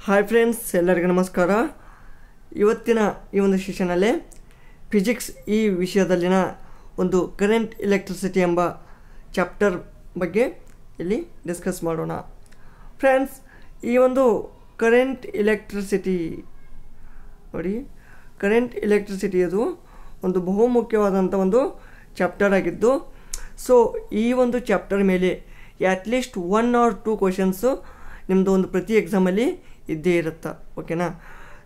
Hi friends, ಎಲ್ಲರಿಗೂ ನಮಸ್ಕಾರ. ಇವತ್ತಿನ ಈ ಒಂದು ಸೆಷನಲ್ಲಿ ಫಿಸಿಕ್ಸ್ ಈ ವಿಷಯದಲ್ಲಿನ ಒಂದು ಕರೆಂಟ್ ಎಲೆಕ್ಟ್ರಿಸಿಟಿ ಎಂಬ ಚಾಪ್ಟರ್ ಬಗ್ಗೆ ಇಲ್ಲಿ ಡಿಸ್ಕಸ್ ಮಾಡೋಣ. ಫ್ರೆಂಡ್ಸ್, ಈ ಒಂದು ಕರೆಂಟ್ ಎಲೆಕ್ಟ್ರಿಸಿಟಿ ನೋಡಿ, ಕರೆಂಟ್ ಎಲೆಕ್ಟ್ರಿಸಿಟಿ ಅದು ಒಂದು ಬಹುಮುಖ್ಯವಾದಂಥ ಒಂದು ಚಾಪ್ಟರ್ ಆಗಿದ್ದು, ಸೊ ಈ ಒಂದು ಚಾಪ್ಟರ್ ಮೇಲೆ ಅಟ್ಲೀಸ್ಟ್ 1 or 2 ಕ್ವಶನ್ಸು ನಿಮ್ಮದು ಒಂದು ಪ್ರತಿ ಎಕ್ಸಾಮಲ್ಲಿ ಇದ್ದೇ ಇರುತ್ತೆ. ಓಕೆನಾ?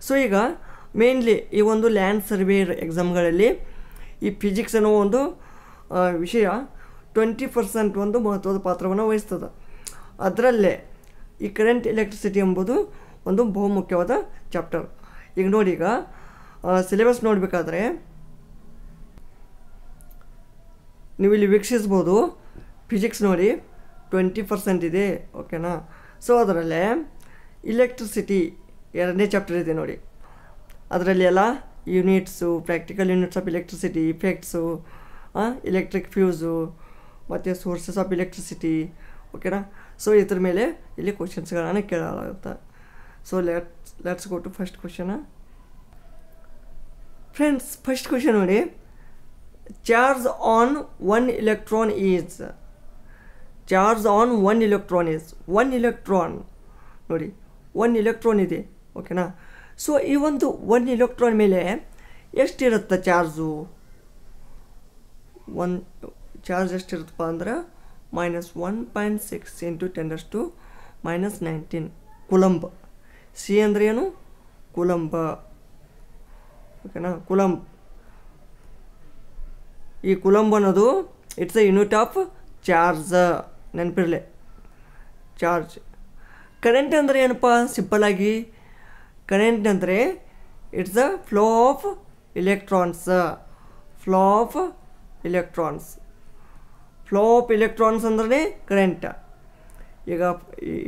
ಸೊ ಈಗ ಮೇನ್ಲಿ ಈ ಒಂದು ಲ್ಯಾಂಡ್ ಸರ್ವೇಯರ್ ಎಕ್ಸಾಮ್ಗಳಲ್ಲಿ ಈ ಫಿಸಿಕ್ಸ್ ಅನ್ನೋ ಒಂದು ವಿಷಯ 20% ಒಂದು ಮಹತ್ವದ ಪಾತ್ರವನ್ನು ವಹಿಸ್ತದೆ. ಅದರಲ್ಲೇ ಈ ಕರೆಂಟ್ ಎಲೆಕ್ಟ್ರಿಸಿಟಿ ಎಂಬುದು ಒಂದು ಬಹುಮುಖ್ಯವಾದ ಚಾಪ್ಟರ್. ಈಗ ನೋಡಿ, ಈಗ ಸಿಲೆಬಸ್ ನೋಡಬೇಕಾದ್ರೆ ನೀವು ಇಲ್ಲಿ ವೀಕ್ಷಿಸ್ಬೋದು. ಫಿಸಿಕ್ಸ್ ನೋಡಿ 20% ಇದೆ. ಓಕೆನಾ? ಸೊ ಅದರಲ್ಲೇ ಇಲೆಕ್ಟ್ರಿಸಿಟಿ 2ನೇ ಚಾಪ್ಟರ್ ಇದೆ ನೋಡಿ. ಅದರಲ್ಲಿ ಎಲ್ಲ units, practical units of electricity, effects, electric fuse ಮತ್ತು ಸೋರ್ಸಸ್ ಆಫ್ ಎಲೆಕ್ಟ್ರಿಸಿಟಿ. ಓಕೆನಾ? ಸೊ ಇದ್ರ ಮೇಲೆ ಇಲ್ಲಿ ಕ್ವಶನ್ಸ್ಗಳನ್ನು ಕೇಳಲಾಗುತ್ತೆ. So let's go to first question. Friends, first question ನೋಡಿ, charge on 1 electron is. Charge on 1 electron is 1 electron ನೋಡಿ, 1 electron ಇದೆ. ಓಕೆನಾ? ಸೊ ಈ ಒಂದು 1 electron ಮೇಲೆ ಎಷ್ಟಿರುತ್ತೆ ಚಾರ್ಜು? ಚಾರ್ಜ್ ಎಷ್ಟಿರುತ್ತಪ್ಪ ಅಂದ್ರೆ -1.6 × 10⁻⁻⁹ ಕುಲಂಬ್. ಸಿ ಅಂದರೆ ಏನು? ಕುಲಂಬ. ಓಕೆನಾ? ಕುಲಂಬ್. ಈ ಕುಲಂಬ್ ಅನ್ನೋದು it's A unit of charge. ನೆನಪಿರಲಿ, ಚಾರ್ಜ್. ಕರೆಂಟ್ ಅಂದರೆ ಏನಪ್ಪ? ಸಿಂಪಲ್ಲಾಗಿ ಕರೆಂಟ್ ಅಂದರೆ it's a flow of electrons. Flow of electrons. Flow of electrons ಅಂದ್ರೆ ಕರೆಂಟ್. ಈಗ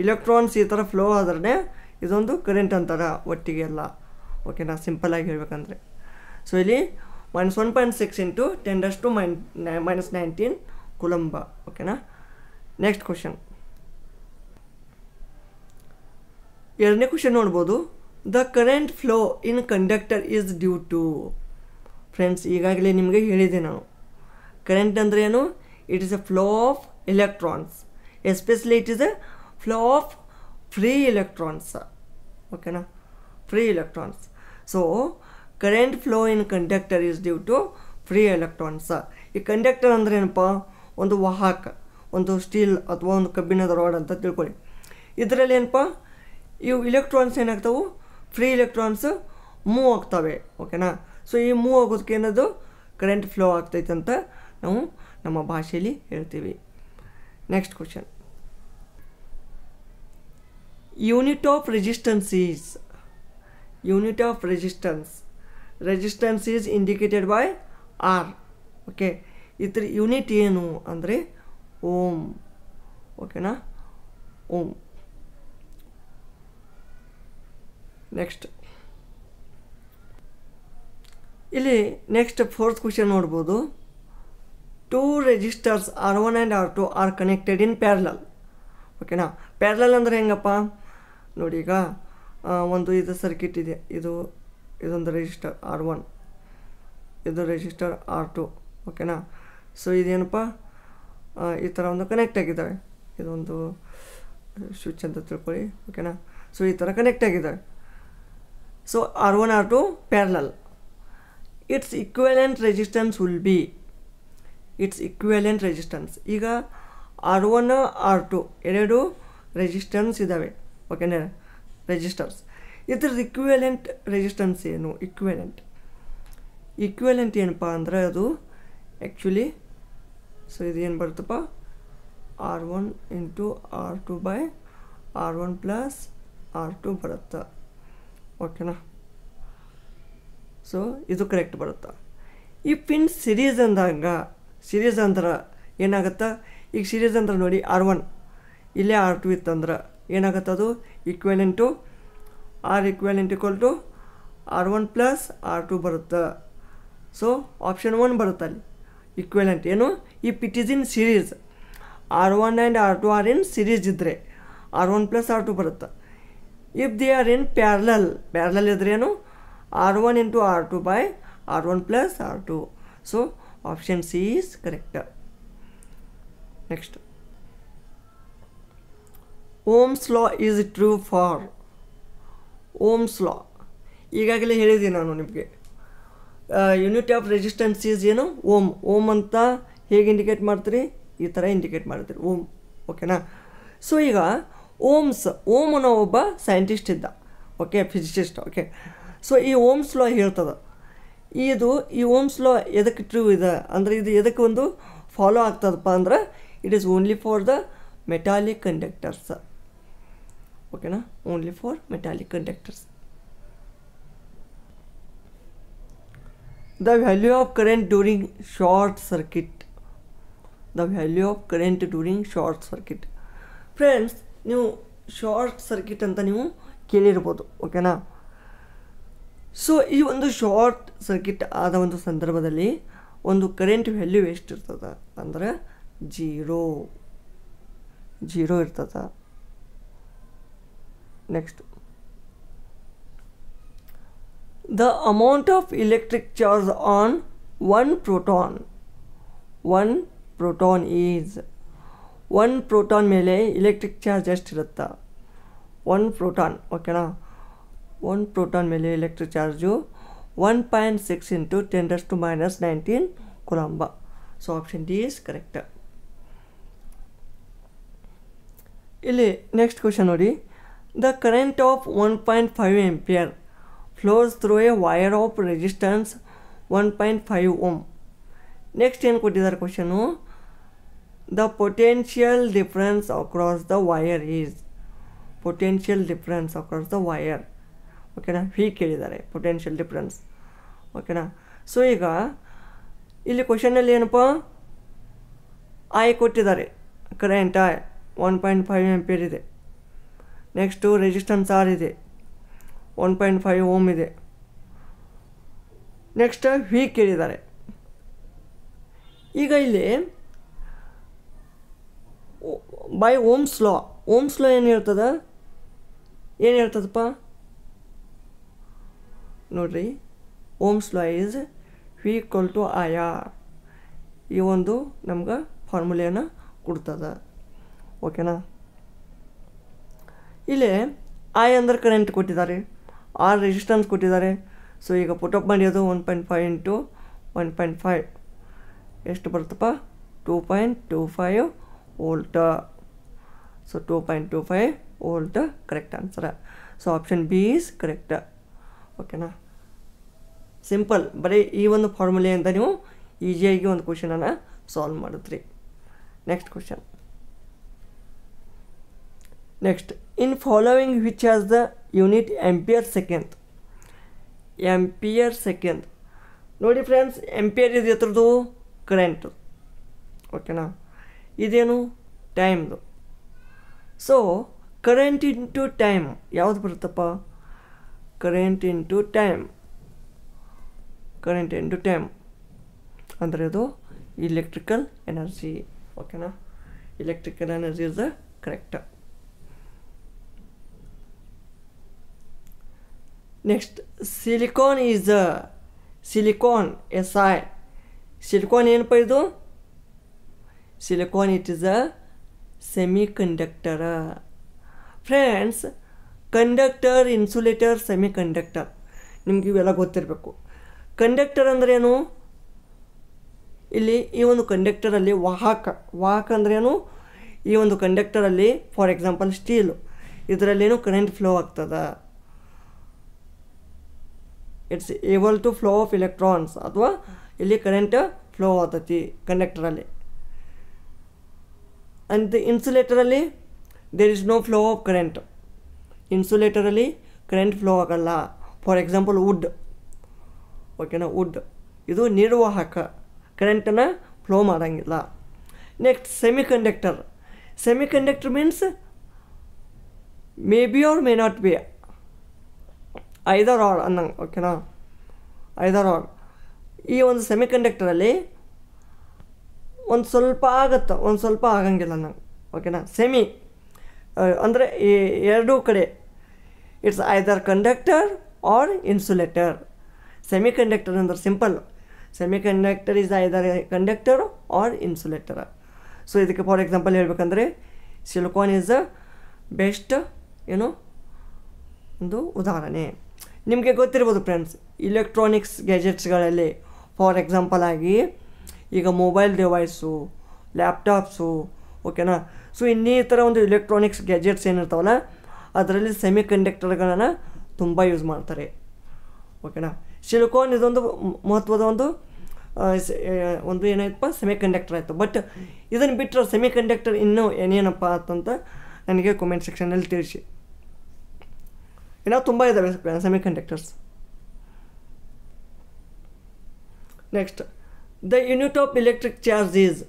ಇಲೆಕ್ಟ್ರಾನ್ಸ್ ಈ ಥರ ಫ್ಲೋ ಆದ್ರೆ ಇದೊಂದು ಕರೆಂಟ್ ಅಂತಾರೆ ಒಟ್ಟಿಗೆ ಎಲ್ಲ. ಓಕೆನಾ? ಸಿಂಪಲ್ಲಾಗಿ ಹೇಳ್ಬೇಕಂದ್ರೆ. ಸೊ ಇಲ್ಲಿ -1.6 × 10⁻⁻⁹ ಕುಲಂಬ. ಓಕೆನಾ? Next question. 2ನೇ ಕ್ವಶನ್ ನೋಡ್ಬೋದು. The current flow in conductor is due to. Friends, ಈಗಾಗಲೇ ನಿಮಗೆ ಹೇಳಿದೆ ನಾನು, ಕರೆಂಟ್ ಅಂದರೆ ಏನು? It is a flow of electrons, especially it is a flow of free electrons. ಓಕೆನಾ? Free electrons. So current flow in conductor is due to free electrons. ಈ conductor ಅಂದರೆ ಏನಪ್ಪ? ಒಂದು ವಾಹಕ, ಒಂದು ಸ್ಟೀಲ್ ಅಥವಾ ಒಂದು ಕಬ್ಬಿಣದ ರಾಡ್ ಅಂತ ತಿಳ್ಕೊಳ್ಳಿ. ಇದರಲ್ಲಿ ಏನಪ್ಪ, ಇವು ಇಲೆಕ್ಟ್ರಾನ್ಸ್ ಏನಾಗ್ತಾವೆ? ಫ್ರೀ ಎಲೆಕ್ಟ್ರಾನ್ಸ್ ಮೂವ್ ಆಗ್ತವೆ. ಓಕೆನಾ? ಸೊ ಈ ಮೂವ್ ಆಗೋದಕ್ಕೆ ಏನದು ಕರೆಂಟ್ ಫ್ಲೋ ಆಗ್ತೈತೆ ಅಂತ ನಾವು ನಮ್ಮ ಭಾಷೆಯಲ್ಲಿ ಹೇಳ್ತೀವಿ. Next question. Unit of resistance is. Unit of resistance. Resistance is indicated by R. Okay, ಇದ್ರ ಯೂನಿಟ್ ಏನು ಅಂದರೆ ಓಮ್. ಓಕೆನಾ? ಓಮ್. ನೆಕ್ಸ್ಟ್ ಇಲ್ಲಿ ನೆಕ್ಸ್ಟ್ 4th ಕ್ವಶನ್ ನೋಡ್ಬೋದು. 2 resistors R1 and R2 are connected in parallel. ಓಕೆನಾ? ಪ್ಯಾರಲಲ್ ಅಂದರೆ ಹೆಂಗಪ್ಪ ನೋಡಿ, ಈಗ ಒಂದು ಇದು ಸರ್ಕಿಟ್ ಇದೆ. ಇದೊಂದು ರೆಸಿಸ್ಟರ್ R1, ಇದು ರೆಸಿಸ್ಟರ್ R2. ಓಕೆನಾ? ಸೊ ಇದೇನಪ್ಪ, ಈ ಥರ ಒಂದು ಕನೆಕ್ಟ್ ಆಗಿದ್ದಾವೆ. ಇದೊಂದು ಸ್ವಿಚ್ ಅಂತ ತಿಳ್ಕೊಳ್ಳಿ. ಓಕೆನಾ? ಸೊ ಈ ಥರ ಕನೆಕ್ಟ್ ಆಗಿದ್ದಾವೆ. So R1 R2 parallel. It's equivalent resistance will be. It's equivalent resistance. ಈಗ R1 R2 ಎರಡು ರೆಸಿಸ್ಟೆನ್ಸ್ ಇದ್ದಾವೆ. ಓಕೆನಾ? ರೆಸಿಸ್ಟರ್ಸ್. ಇದ್ರದ್ದು ಇಕ್ವಿವೆಲೆಂಟ್ ರೆಸಿಸ್ಟೆನ್ಸ್ ಏನು? ಇಕ್ವಿವೆಲೆಂಟ್ ಏನಪ್ಪ ಅಂದರೆ ಅದು ಆ್ಯಕ್ಚುಲಿ, ಸೊ ಇದೇನು ಬರುತ್ತಪ್ಪ, R1 × R2/R1 + R2 ಬರುತ್ತೆ. ಓಕೆನಾ? ಸೊ ಇದು ಕರೆಕ್ಟ್ ಬರುತ್ತೆ. ಇಫ್ ಇನ್ ಸಿರೀಸ್ ಅಂದಾಗ, ಸಿರೀಸ್ ಅಂದ್ರೆ ಏನಾಗುತ್ತೆ? ಈಗ ಸಿರೀಸ್ ಅಂದ್ರೆ ನೋಡಿ, R1 ಇಲ್ಲೇ R2 ಇತ್ತಂದ್ರೆ ಏನಾಗುತ್ತೆ? ಅದು ಈಕ್ವಲೆಂಟು R = R1 + R2 ಬರುತ್ತೆ. ಸೊ ಆಪ್ಷನ್ 1 ಬರುತ್ತೆ ಅಲ್ಲಿ. ಈಕ್ವಲೆಂಟ್ ಏನು? If it is in series, R1 and R2 are in series ಇದ್ದರೆ R1 + R2 ಬರುತ್ತೆ. If they are in parallel ಇದ್ರೇನು R1 into R2 by R1 plus R2. So option C is correct. Next, Ohm's law is true for Ohm's law. ಈಗಾಗಲೇ ಹೇಳಿದ್ದೀನಿ ನಾನು ನಿಮಗೆ unit of resistance is ಏನು ohm ಅಂತ ಹೇಗೆ indicate ಮಾಡ್ತೀರಿ, ಈ ಥರ ಇಂಡಿಕೇಟ್ ಮಾಡ್ತೀರಿ ಓಮ್. ಓಕೆನಾ? ಸೊ ಈಗ ಓಮ್ ಅನ್ನೋ ಒಬ್ಬ ಸೈಂಟಿಸ್ಟ್ ಇದ್ದ, ಓಕೆ, ಫಿಸಿಸಿಸ್ಟ್. ಓಕೆ, ಸೊ ಈ ಓಮ್ಸ್ ಲಾ ಹೇಳ್ತದೆ, ಈ ಓಮ್ಸ್ ಲಾ ಎದಕ್ಕೆ ಟ್ರೂ ಇದೆ ಅಂದರೆ ಇದು ಎದಕ್ಕೆ ಒಂದು ಫಾಲೋ ಆಗ್ತದಪ್ಪ ಅಂದ್ರೆ it is only for the metallic conductors. ಓಕೆನಾ? Only for metallic conductors. The value of current during short circuit. The value of current during short circuit. Friends, ನೀವು ಶಾರ್ಟ್ ಸರ್ಕಿಟ್ ಅಂತ ನೀವು ಕೇಳಿರ್ಬೋದು. ಓಕೆನಾ? ಸೊ ಈ ಒಂದು ಶಾರ್ಟ್ ಸರ್ಕಿಟ್ ಆದ ಒಂದು ಸಂದರ್ಭದಲ್ಲಿ ಒಂದು ಕರೆಂಟ್ ವ್ಯಾಲ್ಯೂ ಎಷ್ಟಿರ್ತದೆ ಅಂದರೆ ಜೀರೋ ಇರ್ತದೆ. Next, the amount of electric charge on one proton ಮೇಲೆ ಎಲೆಕ್ಟ್ರಿಕ್ ಚಾರ್ಜ್ ಎಷ್ಟಿರುತ್ತೆ? 1 ಪ್ರೋಟಾನ್. ಓಕೆನಾ? 1 ಪ್ರೋಟಾನ್ ಮೇಲೆ electric charge 1.6 into 10⁻⁻⁹ coulomb. So option D is correct. ಇಲ್ಲಿ ನೆಕ್ಸ್ಟ್ ಕ್ವಶನ್ ನೋಡಿ. The current of 1.5 ampere flows through a wire of resistance 1.5 ohm. Next ಏನು ಕೊಟ್ಟಿದ್ದಾರೆ question? The potential difference across the wire is. Potential difference across the wire. ಓಕೆನಾ? ಹೀಗೆ ಕೇಳಿದ್ದಾರೆ potential difference. ಓಕೆನಾ? So ಈಗ ಇಲ್ಲಿ ಕ್ವಶನಲ್ಲಿ ಏನಪ್ಪ, ಐ ಕೊಟ್ಟಿದ್ದಾರೆ, ಕರೆಂಟ್ ಐ 1.5 ಆಂಪಿಯರ್ ಇದೆ. ನೆಕ್ಸ್ಟು ರೆಸಿಸ್ಟೆನ್ಸ್ ಆರ್ ಇದೆ, 1.5 ಓಮ್ ಇದೆ. ನೆಕ್ಸ್ಟ್ ಹೀಗೆ ಕೇಳಿದ್ದಾರೆ. ಈಗ ಇಲ್ಲಿ ಬೈ ಓಮ್ಸ್ ಲಾ ಏನು ಹೇಳ್ತದಪ್ಪ ನೋಡ್ರಿ. Ohm's law is V = IR. ಈ ಒಂದು ನಮ್ಗೆ ಫಾರ್ಮುಲೆಯನ್ನು ಕೊಡ್ತದೆ. ಓಕೆನಾ? ಇಲ್ಲಿ ಐ ಅಂದ್ರೆ ಕರೆಂಟ್ ಕೊಟ್ಟಿದ್ದಾರೆ, ಆರ್ ರೆಸಿಸ್ಟೆನ್ಸ್ ಕೊಟ್ಟಿದ್ದಾರೆ. ಸೊ ಈಗ ಪುಟಪ್ ಮಾಡಿಯೋದು 1.5 into 1.5 ಎಷ್ಟು ಬರುತ್ತಪ್ಪ? 2.25 volt. So 2.25 volt correct answer. So option B is correct. ಓಕೆನಾ? ಸಿಂಪಲ್, ಬರೀ ಈ ಒಂದು ಫಾರ್ಮುಲೆಯಿಂದ ನೀವು ಈಸಿಯಾಗಿ ಒಂದು ಕ್ವಶನನ್ನು ಸಾಲ್ವ್ ಮಾಡಿದ್ರಿ. Next question. Next, in following which as the unit ampere second. ನೋಡಿ ಫ್ರೆಂಡ್ಸ್, ಆಂಪಿಯರ್ ಇದು ಎತ್ರದ್ದು ಕರೆಂಟು. ಓಕೆನಾ? ಇದೇನು ಟೈಮ್ದು. ಸೊ ಕರೆಂಟ್ ಇಂಟು ಟೈಮ್ ಯಾವುದು ಬರುತ್ತಪ್ಪ? ಕರೆಂಟ್ ಇಂಟು ಟೈಮ್ ಅಂದರೆ ಅದು electrical energy. Okay na? Electrical energy is the correct. Next, silicon is the silicon Si. Silicon ಏನಪ್ಪ ಇದು? Silicon it is a semiconductor. Friends, conductor, insulator, semiconductor ನಿಮಗೆ ಇವೆಲ್ಲ ಗೊತ್ತಿರಬೇಕು. Conductor ಅಂದ್ರೆ ಏನು? ಇಲ್ಲಿ ಈ ಒಂದು ಕಂಡಕ್ಟರ್ ಅಲ್ಲಿ ವಾಹಕ ಅಂದ್ರೆ ಏನು? ಈ ಒಂದು ಕಂಡಕ್ಟರ್ ಅಲ್ಲಿ ಫಾರ್ ಎಕ್ಸಾಂಪಲ್ ಸ್ಟೀಲ್, ಇದರಲ್ಲಿ ಏನು ಕರೆಂಟ್ ಫ್ಲೋ ಆಗ್ತದ. It's able to flow of electrons, ಅಥವಾ ಇಲ್ಲಿ ಕರೆಂಟ್ ಫ್ಲೋ ಆಗ್ತತಿ ಕಂಡಕ್ಟರ್ ಅಲ್ಲಿ. ಅಂಡ್ ಇನ್ಸುಲೇಟರ್ ಅಲ್ಲಿ there is no flow of current. Insulator ಅಲ್ಲಿ ಕರೆಂಟ್ ಫ್ಲೋ ಆಗಲ್ಲ. ಫಾರ್ ಎಕ್ಸಾಂಪಲ್ ವುಡ್, ಓಕೆನಾ? ವುಡ್ ಇದು ನಿರ್ವಾಹಕ, ಕರೆಂಟನ್ನು ಫ್ಲೋ ಮಾಡೋಂಗಿಲ್ಲ. Next semiconductor. Semiconductor means may be or may not be, either or ಅನ್ನಂಗೆ. ಓಕೆನಾ? Either or. ಈ ಒಂದು ಸೆಮಿಕಂಡಕ್ಟರಲ್ಲಿ ಒಂದು ಸ್ವಲ್ಪ ಆಗುತ್ತೆ, ಒಂದು ಸ್ವಲ್ಪ ಆಗಂಗಿಲ್ಲ ಅನ್ನಂಗೆ. ಓಕೆನಾ? ಸೆಮಿ ಅಂದರೆ ಎರಡೂ ಕಡೆ it's either conductor or insulator. Semiconductor ಅಂದ್ರೆ simple, semiconductor is either conductor or insulator. So ಇದಕ್ಕೆ ಫಾರ್ ಎಕ್ಸಾಂಪಲ್ ಹೇಳ್ಬೇಕಂದ್ರೆ ಸಿಲಿಕಾನ್ ಈಸ್ ದ ಬೆಸ್ಟ್ ಏನು ಒಂದು ಉದಾಹರಣೆ. ನಿಮಗೆ ಗೊತ್ತಿರ್ಬೋದು ಫ್ರೆಂಡ್ಸ್, ಇಲೆಕ್ಟ್ರಾನಿಕ್ಸ್ ಗ್ಯಾಜೆಟ್ಸ್ಗಳಲ್ಲಿ ಫಾರ್ ಎಕ್ಸಾಂಪಲ್ ಆಗಿ ಈಗ ಮೊಬೈಲ್ ಡಿವೈಸು, ಲ್ಯಾಪ್ಟಾಪ್ಸು, ಓಕೆನಾ. ಸೊ ಇನ್ನಿತರ ಒಂದು ಇಲೆಕ್ಟ್ರಾನಿಕ್ಸ್ ಗ್ಯಾಜೆಟ್ಸ್ ಏನಿರ್ತಾವಲ್ಲ ಅದರಲ್ಲಿ ಸೆಮಿ ಕಂಡಕ್ಟರ್ಗಳನ್ನು ತುಂಬ ಯೂಸ್ ಮಾಡ್ತಾರೆ, ಓಕೆನಾ. ಸಿಲಿಕಾನ್ ಇದೊಂದು ಮಹತ್ವದ ಒಂದು ಏನಾಯ್ತಪ್ಪ ಸೆಮಿ ಕಂಡಕ್ಟರ್ ಆಯಿತು. ಬಟ್ ಇದನ್ನು ಬಿಟ್ಟರೆ ಸೆಮಿ ಕಂಡಕ್ಟರ್ ಇನ್ನೂ ಏನೇನಪ್ಪ ಅಂತಂತ ನನಗೆ ಕಾಮೆಂಟ್ ಸೆಕ್ಷನಲ್ಲಿ ತಿಳಿಸಿ. ಇನ್ನೂ ತುಂಬ ಇದ್ದಾವೆ semi conductors. Next, the unit of electric charge is.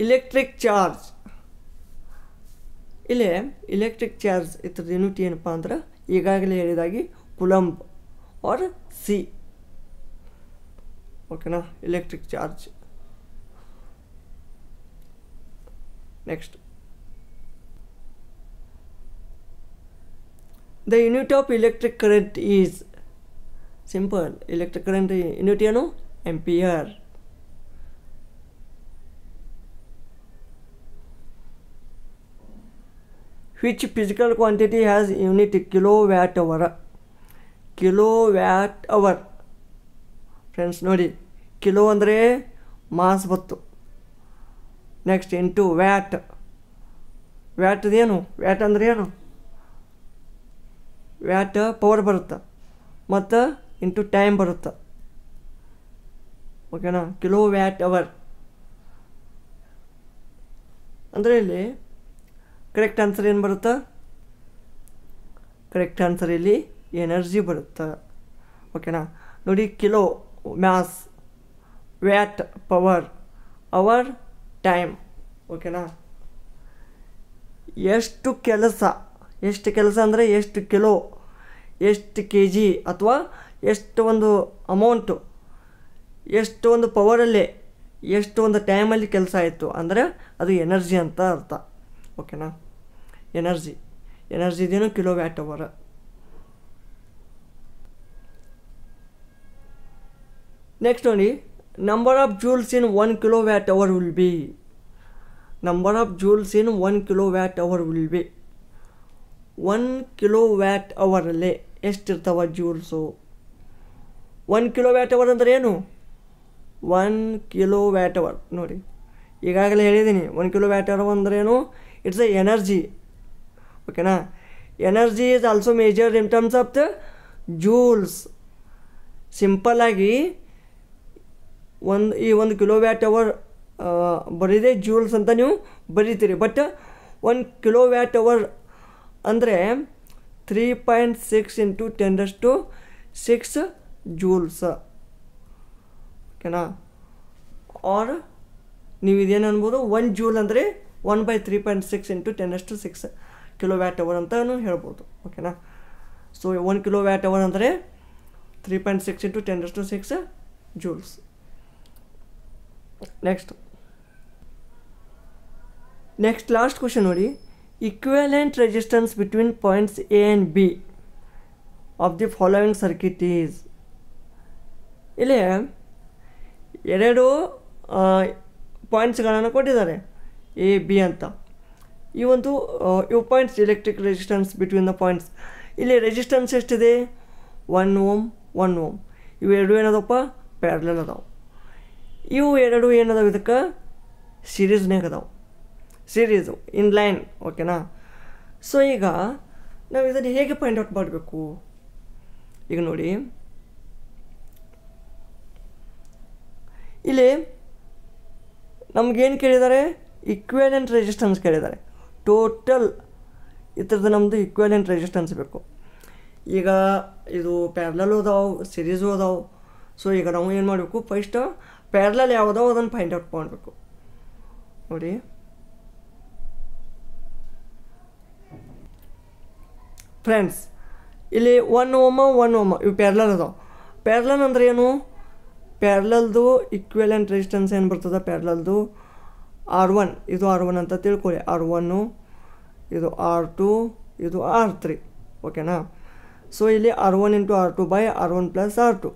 Electric charge, ಇಲ್ಲಿ ಎಲೆಕ್ಟ್ರಿಕ್ ಚಾರ್ಜ್ ಇದ್ರದ್ದು ಯೂನಿಟ್ ಏನಪ್ಪ ಅಂದ್ರೆ ಈಗಾಗಲೇ ಹೇಳಿದಾಗಿ ಕುಲಂಬ್ ಆರ್ ಸಿ, ಓಕೆನಾ. Electric charge. Next, the unit of electric current is. Simple, electric current unit ಏನು? Ampere. Which physical quantity has unit kilowatt hour. Kilowatt hour friends ನೋಡಿ, kilo ಅಂದರೆ mass ಬತ್ತು. Next into watt. ವ್ಯಾಟ್ದೇನು? Watt ಅಂದರೆ ಏನು? Watt power ಬರುತ್ತೆ ಮತ್ತು into time ಬರುತ್ತೆ, ಓಕೆನಾ. ಕಿಲೋ ವ್ಯಾಟ್ ಅವರ್ ಅಂದರೆ ಇಲ್ಲಿ ಕರೆಕ್ಟ್ ಆನ್ಸರ್ ಏನು ಬರುತ್ತೆ? ಕರೆಕ್ಟ್ ಆನ್ಸರ್ ಇಲ್ಲಿ ಎನರ್ಜಿ ಬರುತ್ತೆ, ಓಕೆನಾ. ನೋಡಿ, kilo mass, watt power, hour time, ಓಕೆನಾ. ಎಷ್ಟು ಕೆಲಸ ಅಂದರೆ ಎಷ್ಟು ಕಿಲೋ, ಎಷ್ಟು ಕೆ ಜಿ ಅಥವಾ ಎಷ್ಟು ಒಂದು ಅಮೌಂಟು, ಎಷ್ಟು ಒಂದು ಪವರಲ್ಲಿ, ಎಷ್ಟು ಒಂದು ಟೈಮಲ್ಲಿ ಕೆಲಸ ಆಯಿತು ಅಂದರೆ ಅದು ಎನರ್ಜಿ ಅಂತ ಅರ್ಥ, ಓಕೆನಾ. ಎನರ್ಜಿದೇನು ಕಿಲೋ ವ್ಯಾಟ್ ಅವರ್. ನೆಕ್ಸ್ಟ್ ನೋಡಿ, number of Jules in 1 kilowatt hour will be. Number of Jules in 1 kilowatt hour will be. 1 kilowatt ಅವರಲ್ಲಿ ಎಷ್ಟಿರ್ತಾವ ಜೂಲ್ಸು? 1 kilowatt hour ಅಂದರೆ ಏನು? 1 kilowatt hour ನೋಡಿ, ಈಗಾಗಲೇ ಹೇಳಿದ್ದೀನಿ 1 kilowatt hour ಅಂದರೆ ಏನು? ಇಟ್ಸ್ ಎ ಎನರ್ಜಿ, ಓಕೆನಾ. Energy is also measured in terms of the Jules. ಸಿಂಪಲ್ಲಾಗಿ ಈ 1 kilowatt hour ಬರೀದೇ ಜೂಲ್ಸ್ ಅಂತ ನೀವು ಬರೀತೀರಿ. ಬಟ್ 1 kilowatt hour ಅಂದರೆ 3.6 × 10⁶ ಜೂಲ್ಸ್, ಓಕೆನಾ. ಆರ್ ನೀವು ಇದೇನು ಅನ್ಬೋದು, 1 ಜೂಲ್ ಅಂದರೆ 1/3.6 × 10⁶ kilowatt hour ಅಂತಲೂ ಹೇಳ್ಬೋದು, ಓಕೆನಾ. ಸೊ 1 kilowatt hour ಅಂದರೆ 3.6 × 10⁶ ಜೂಲ್ಸ್. ನೆಕ್ಸ್ಟ್ ಲಾಸ್ಟ್ ಕ್ವಶನ್ ನೋಡಿ, equivalent resistance between points A and B of the following circuit is. ಇಲ್ಲಿ ಎರಡು ಪಾಯಿಂಟ್ಸ್ಗಳನ್ನು ಕೊಟ್ಟಿದ್ದಾರೆ, ಎ ಬಿ ಅಂತ. ಇವು points electric resistance between the points. ಇಲ್ಲಿ ರೆಸಿಸ್ಟೆನ್ಸ್ ಎಷ್ಟಿದೆ? 1 ohm 1 ohm. ಇವು ಎರಡು ಏನದಪ್ಪ? ಪ್ಯಾರಲಲ್ ಅದಾವೆ. ಇವು ಎರಡು ಏನದಾವೆ? ಇದಕ್ಕೆ ಸೀರೀಸ್ನಾಗ ಅದಾವೆ, ಸೀರೀಸು ಇನ್ ಲೈನ್, ಓಕೆನಾ. ಸೊ ಈಗ ನಾವು ಇದನ್ನು ಹೇಗೆ ಫೈಂಡ್ ಔಟ್ ಮಾಡಬೇಕು? ಈಗ ನೋಡಿ, ಇಲ್ಲಿ ನಮಗೇನು ಕೇಳಿದ್ದಾರೆ? ಇಕ್ವಿವೆಲೆಂಟ್ ರೆಸಿಸ್ಟೆನ್ಸ್ ಕೇಳಿದ್ದಾರೆ. ಟೋಟಲ್ ಇದ್ರದ್ದು ನಮ್ಮದು ಇಕ್ವಿವೆಲೆಂಟ್ ರೆಸಿಸ್ಟೆನ್ಸ್ ಬೇಕು. ಈಗ ಇದು ಪ್ಯಾರಲಲ್ ಅದಾವೆ, ಸೀರೀಸು ಅದಾವೆ. ಸೊ ಈಗ ನಾವು ಏನು ಮಾಡಬೇಕು? ಫಸ್ಟ್ ಪ್ಯಾರಲಲ್ ಯಾವುದಾವು ಅದನ್ನು ಫೈಂಡ್ ಔಟ್ ಮಾಡಬೇಕು. ನೋಡಿ, ಫ್ರೆಂಡ್ಸ್ ಇಲ್ಲಿ 1 ohm 1 ohm ಇವು ಪ್ಯಾರಲಲ್ ಅದಾವೆ. ಪ್ಯಾರಲಲ್ ಅಂದರೆ ಏನು? ಪ್ಯಾರಲಲ್ದು ಇಕ್ವಿವೆಲೆಂಟ್ ರೆಸಿಸ್ಟೆನ್ಸ್ ಏನು ಬರ್ತದೆ? ಪ್ಯಾರಲಲ್ದು R1, ಇದು R1 ಅಂತ ತಿಳ್ಕೊಳ್ಳಿ. R1 ಇದು R2 ಇದು R3, ಓಕೆನಾ. ಸೊ ಇಲ್ಲಿ R1 into R2 by R1 plus R2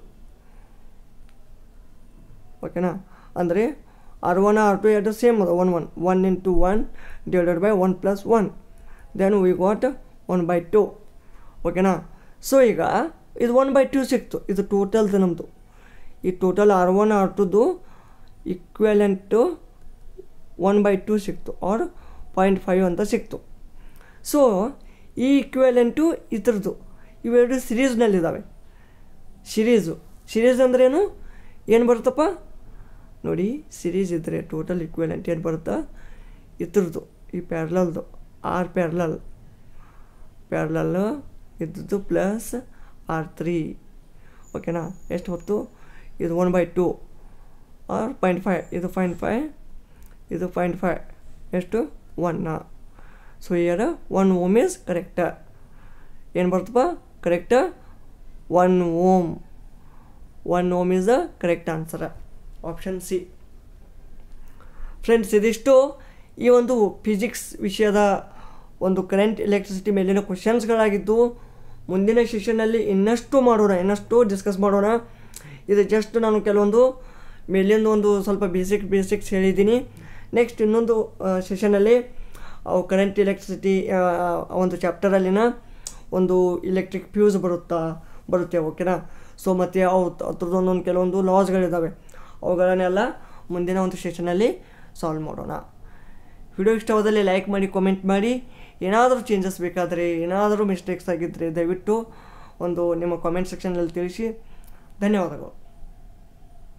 ಓಕೆನಾ. ಅಂದರೆ R1 R2 ಎರಡು ಸೇಮ್ ಅದ 1 into 1 divided by 1 plus 1 then we got 1/2 ಓಕೆನಾ. ಸೊ ಈಗ ಇದು 1/2 ಸಿಕ್ತು. ಇದು ಟೋಟಲ್ದು ನಮ್ಮದು ಈ ಟೋಟಲ್ R1 R2ದು ಈಕ್ವಲೆಂಟು 1/2 ಸಿಕ್ತು ಆರ್ 0.5 ಅಂತ ಸಿಕ್ತು. ಸೊ ಈ ಈಕ್ವಲೆಂಟು ಇದ್ರದ್ದು ಇವೆರಡು ಸಿರೀಸ್ನಲ್ಲಿದ್ದಾವೆ. ಸಿರೀಸ್ ಅಂದ್ರೇನು ಏನು ಬರುತ್ತಪ್ಪ ನೋಡಿ, ಸಿರೀಸ್ ಇದ್ದರೆ ಟೋಟಲ್ ಈಕ್ವಲೆಂಟ್ ಏನು ಬರುತ್ತಾ ಇದ್ರದ್ದು ಈ ಪ್ಯಾರಲಲ್ದು R ಪ್ಯಾರಲಲ್ ಇದ್ದದ್ದು ಪ್ಲಸ್ R3 ಓಕೆನಾ. ಎಷ್ಟು ಹೊತ್ತು ಇದು 1/2 ಆರ್ 0.5 ಇದು 0.5 ಇದು 0.5 ಎಷ್ಟು 1. So here 1 ohm is correct. ಏನು ಬರ್ತಪ್ಪ correct 1 ohm is the correct answer, option C. Friends, ಇದಿಷ್ಟು ಈ ಒಂದು ಫಿಸಿಕ್ಸ್ ವಿಷಯದ ಒಂದು ಕರೆಂಟ್ ಎಲೆಕ್ಟ್ರಿಸಿಟಿ ಮೇಲಿನ ಕ್ವಶನ್ಸ್ಗಳಾಗಿದ್ದು. ಮುಂದಿನ ಸೆಷನ್ನಲ್ಲಿ ಇನ್ನಷ್ಟು ಡಿಸ್ಕಸ್ ಮಾಡೋಣ. ಇದು ಜಸ್ಟ್ ನಾನು ಕೆಲವೊಂದು ಮೇಲಿಂದ ಒಂದು ಸ್ವಲ್ಪ ಬೇಸಿಕ್ಸ್ ಹೇಳಿದ್ದೀನಿ. ನೆಕ್ಸ್ಟ್ ಇನ್ನೊಂದು ಸೆಷನಲ್ಲಿ ಅವು ಕರೆಂಟ್ ಎಲೆಕ್ಟ್ರಿಸಿಟಿ ಒಂದು ಚಾಪ್ಟರಲ್ಲಿನ ಒಂದು ಎಲೆಕ್ಟ್ರಿಕ್ ಫ್ಯೂಸ್ ಬರುತ್ತೆ ಓಕೆನಾ. ಸೊ ಮತ್ತು ಅದ್ರದ್ದು ಒಂದೊಂದು ಕೆಲವೊಂದು ಲಾಸ್ಗಳಿದ್ದಾವೆ, ಅವುಗಳನ್ನೆಲ್ಲ ಮುಂದಿನ ಒಂದು ಸೆಷನಲ್ಲಿ ಸಾಲ್ವ್ ಮಾಡೋಣ. ವಿಡಿಯೋ ಇಷ್ಟವಾದಲ್ಲಿ ಲೈಕ್ ಮಾಡಿ, ಕಾಮೆಂಟ್ ಮಾಡಿ. ಏನಾದರೂ ಚೇಂಜಸ್ ಬೇಕಾದರೆ, ಏನಾದರೂ ಮಿಸ್ಟೇಕ್ಸ್ ಆಗಿದ್ದರೆ ದಯವಿಟ್ಟು ಒಂದು ನಿಮ್ಮ ಕಾಮೆಂಟ್ ಸೆಕ್ಷನಲ್ಲಿ ತಿಳಿಸಿ. ಧನ್ಯವಾದಗಳು.